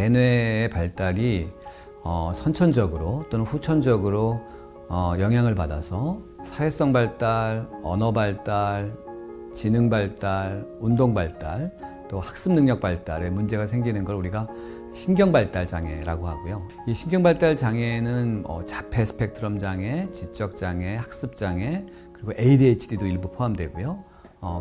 대뇌의 발달이 선천적으로 또는 후천적으로 영향을 받아서 사회성 발달, 언어 발달, 지능 발달, 운동 발달, 또 학습 능력 발달에 문제가 생기는 걸 우리가 신경 발달 장애라고 하고요. 이 신경 발달 장애는 자폐 스펙트럼 장애, 지적 장애, 학습 장애, 그리고 ADHD도 일부 포함되고요.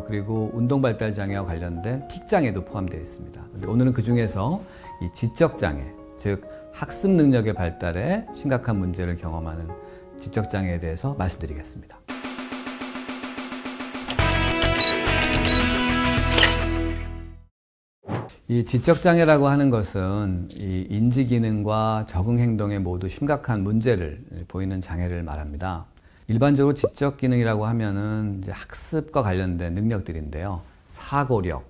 그리고 운동 발달 장애와 관련된 틱 장애도 포함되어 있습니다. 오늘은 그 중에서 이 지적 장애, 즉 학습 능력의 발달에 심각한 문제를 경험하는 지적 장애에 대해서 말씀드리겠습니다. 이 지적장애라고 하는 것은 이 인지기능과 적응행동에 모두 심각한 문제를 보이는 장애를 말합니다. 일반적으로 지적기능이라고 하면은 이제 학습과 관련된 능력들인데요. 사고력,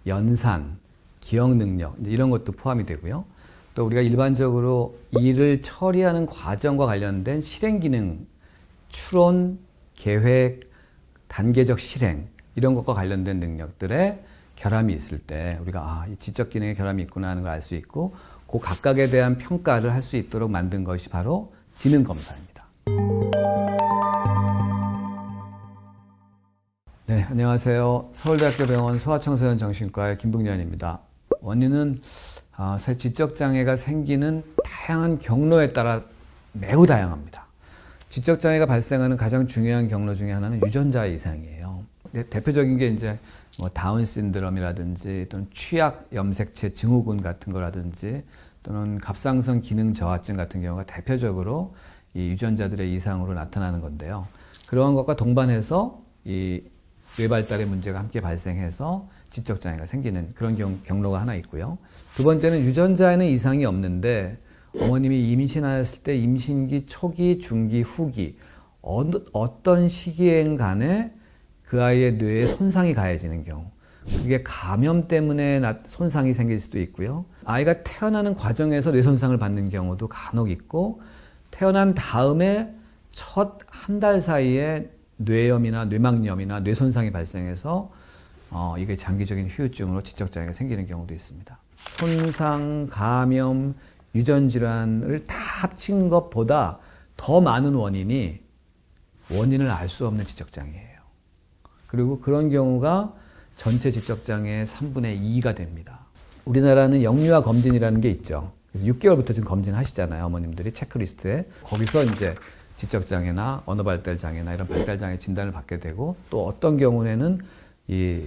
연산, 기억능력, 이런 것도 포함이 되고요. 또 우리가 일반적으로 일을 처리하는 과정과 관련된 실행기능, 추론, 계획, 단계적 실행, 이런 것과 관련된 능력들에 결함이 있을 때 우리가 이 지적 기능에 결함이 있구나 하는 걸 알 수 있고 그 각각에 대한 평가를 할 수 있도록 만든 것이 바로 지능검사입니다. 네, 안녕하세요. 서울대학교 병원 소아청소년 정신과의 김북년입니다. 원인은 사실 지적장애가 생기는 다양한 경로에 따라 매우 다양합니다. 지적장애가 발생하는 가장 중요한 경로 중에 하나는 유전자 이상이에요. 대표적인 게 이제 다운 신드롬이라든지 또는 취약 염색체 증후군 같은 거라든지 또는 갑상선 기능 저하증 같은 경우가 대표적으로 이 유전자들의 이상으로 나타나는 건데요. 그러한 것과 동반해서 이 뇌발달의 문제가 함께 발생해서 지적장애가 생기는 그런 경로가 하나 있고요. 두 번째는 유전자에는 이상이 없는데 어머님이 임신하였을 때 임신기 초기, 중기, 후기 어떤 시기엔 간에 그 아이의 뇌에 손상이 가해지는 경우, 그게 감염 때문에 손상이 생길 수도 있고요. 아이가 태어나는 과정에서 뇌 손상을 받는 경우도 간혹 있고, 태어난 다음에 첫 한 달 사이에 뇌염이나 뇌막염이나 뇌 손상이 발생해서 이게 장기적인 후유증으로 지적장애가 생기는 경우도 있습니다. 손상, 감염, 유전 질환을 다 합친 것보다 더 많은 원인을 알 수 없는 지적장애예요. 그리고 그런 경우가 전체 지적장애의 3분의 2가 됩니다. 우리나라는 영유아 검진이라는 게 있죠. 그래서 6개월부터 지금 검진하시잖아요. 어머님들이 체크리스트에. 거기서 이제 지적장애나 언어발달장애나 이런 발달장애 진단을 받게 되고 또 어떤 경우에는 이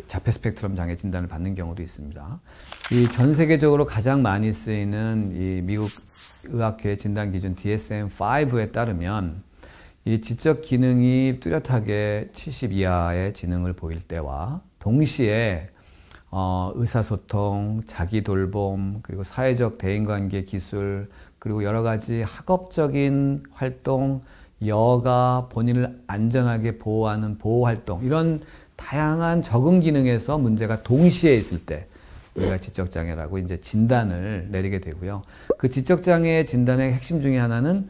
자폐 스펙트럼 장애 진단을 받는 경우도 있습니다. 이 전 세계적으로 가장 많이 쓰이는 이 미국 의학회 진단 기준 DSM-5에 따르면 이 지적 기능이 뚜렷하게 70 이하의 지능을 보일 때와 동시에 의사소통, 자기돌봄, 그리고 사회적 대인관계 기술, 그리고 여러 가지 학업적인 활동, 여가, 본인을 안전하게 보호하는 보호활동, 이런 다양한 적응 기능에서 문제가 동시에 있을 때 우리가 지적장애라고 이제 진단을 내리게 되고요. 그 지적장애의 진단의 핵심 중에 하나는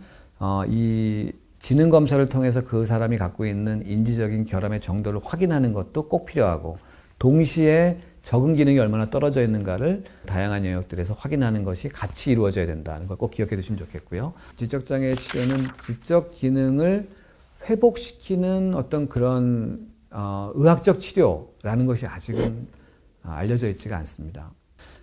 이 지능검사를 통해서 그 사람이 갖고 있는 인지적인 결함의 정도를 확인하는 것도 꼭 필요하고, 동시에 적응 기능이 얼마나 떨어져 있는가를 다양한 영역들에서 확인하는 것이 같이 이루어져야 된다는 걸 꼭 기억해 두시면 좋겠고요. 지적장애의 치료는 지적 기능을 회복시키는 어떤 그런 의학적 치료라는 것이 아직은 알려져 있지가 않습니다.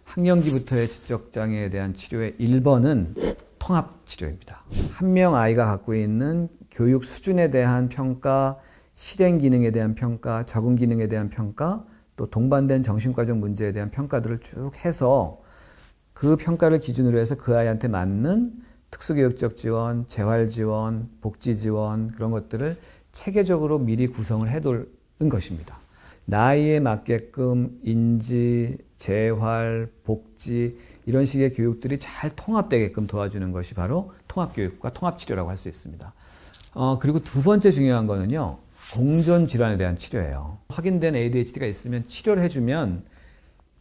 학령기부터의 지적장애에 대한 치료의 1번은 통합치료입니다. 한 명 아이가 갖고 있는 교육 수준에 대한 평가, 실행 기능에 대한 평가, 적응 기능에 대한 평가, 또 동반된 정신과적 문제에 대한 평가들을 쭉 해서 그 평가를 기준으로 해서 그 아이한테 맞는 특수교육적 지원, 재활지원, 복지지원, 그런 것들을 체계적으로 미리 구성을 해두는 것입니다. 나이에 맞게끔 인지, 재활, 복지, 이런 식의 교육들이 잘 통합되게끔 도와주는 것이 바로 통합교육과 통합치료라고 할 수 있습니다. 그리고 두 번째 중요한 거는요, 공존질환에 대한 치료예요. 확인된 ADHD가 있으면 치료를 해주면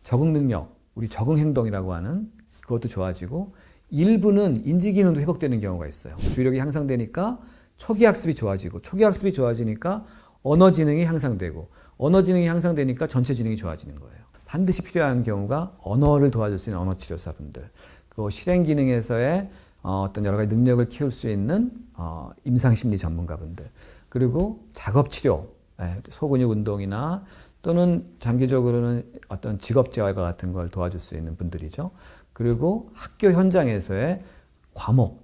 적응능력, 우리 적응행동이라고 하는 그것도 좋아지고, 일부는 인지기능도 회복되는 경우가 있어요. 주의력이 향상되니까 초기학습이 좋아지고, 초기학습이 좋아지니까 언어지능이 향상되고, 언어지능이 향상되니까 전체지능이 좋아지는 거예요. 반드시 필요한 경우가 언어를 도와줄 수 있는 언어치료사분들, 그리고 실행기능에서의 어떤 여러 가지 능력을 키울 수 있는 임상심리 전문가분들, 그리고 작업치료, 소근육 운동이나 또는 장기적으로는 어떤 직업재활과 같은 걸 도와줄 수 있는 분들이죠. 그리고 학교 현장에서의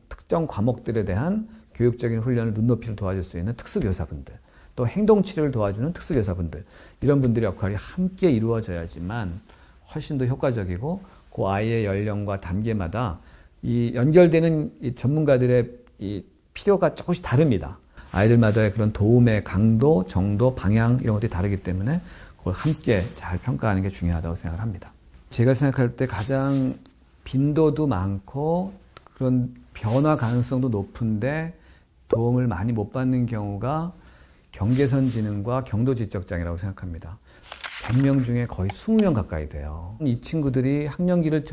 특정 과목들에 대한 교육적인 훈련을 눈높이를 도와줄 수 있는 특수교사분들, 또 행동치료를 도와주는 특수교사분들, 이런 분들의 역할이 함께 이루어져야지만 훨씬 더 효과적이고 그 아이의 연령과 단계마다 이 연결되는 이 전문가들의 이 필요가 조금씩 다릅니다. 아이들마다의 그런 도움의 강도, 정도, 방향 이런 것들이 다르기 때문에 그걸 함께 잘 평가하는 게 중요하다고 생각을 합니다. 제가 생각할 때 가장 빈도도 많고 그런 변화 가능성도 높은데 도움을 많이 못 받는 경우가 경계선 지능과 경도지적장애라고 생각합니다. 100명 중에 거의 20명 가까이 돼요. 이 친구들이 학년기를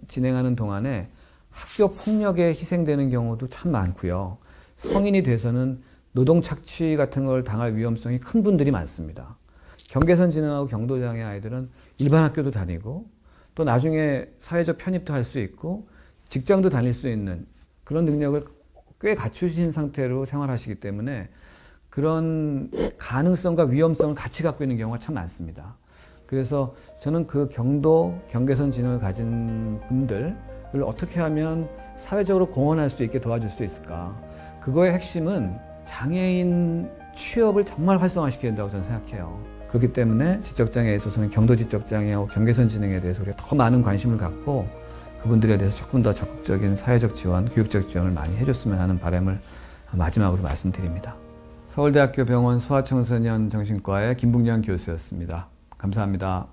진행하는 동안에 학교 폭력에 희생되는 경우도 참 많고요. 성인이 돼서는 노동 착취 같은 걸 당할 위험성이 큰 분들이 많습니다. 경계선 지능하고 경도장애 아이들은 일반 학교도 다니고 또 나중에 사회적 편입도 할 수 있고 직장도 다닐 수 있는 그런 능력을 꽤 갖추신 상태로 생활하시기 때문에 그런 가능성과 위험성을 같이 갖고 있는 경우가 참 많습니다. 그래서 저는 그 경계선 지능을 가진 분들을 어떻게 하면 사회적으로 공헌할 수 있게 도와줄 수 있을까? 그거의 핵심은 장애인 취업을 정말 활성화시켜야 된다고 저는 생각해요. 그렇기 때문에 지적장애에 있어서는 경도지적장애하고 경계선 지능에 대해서 우리가 더 많은 관심을 갖고 그분들에 대해서 조금 더 적극적인 사회적 지원, 교육적 지원을 많이 해줬으면 하는 바람을 마지막으로 말씀드립니다. 서울대학교 병원 소아청소년 정신과의 김북년 교수였습니다. 감사합니다.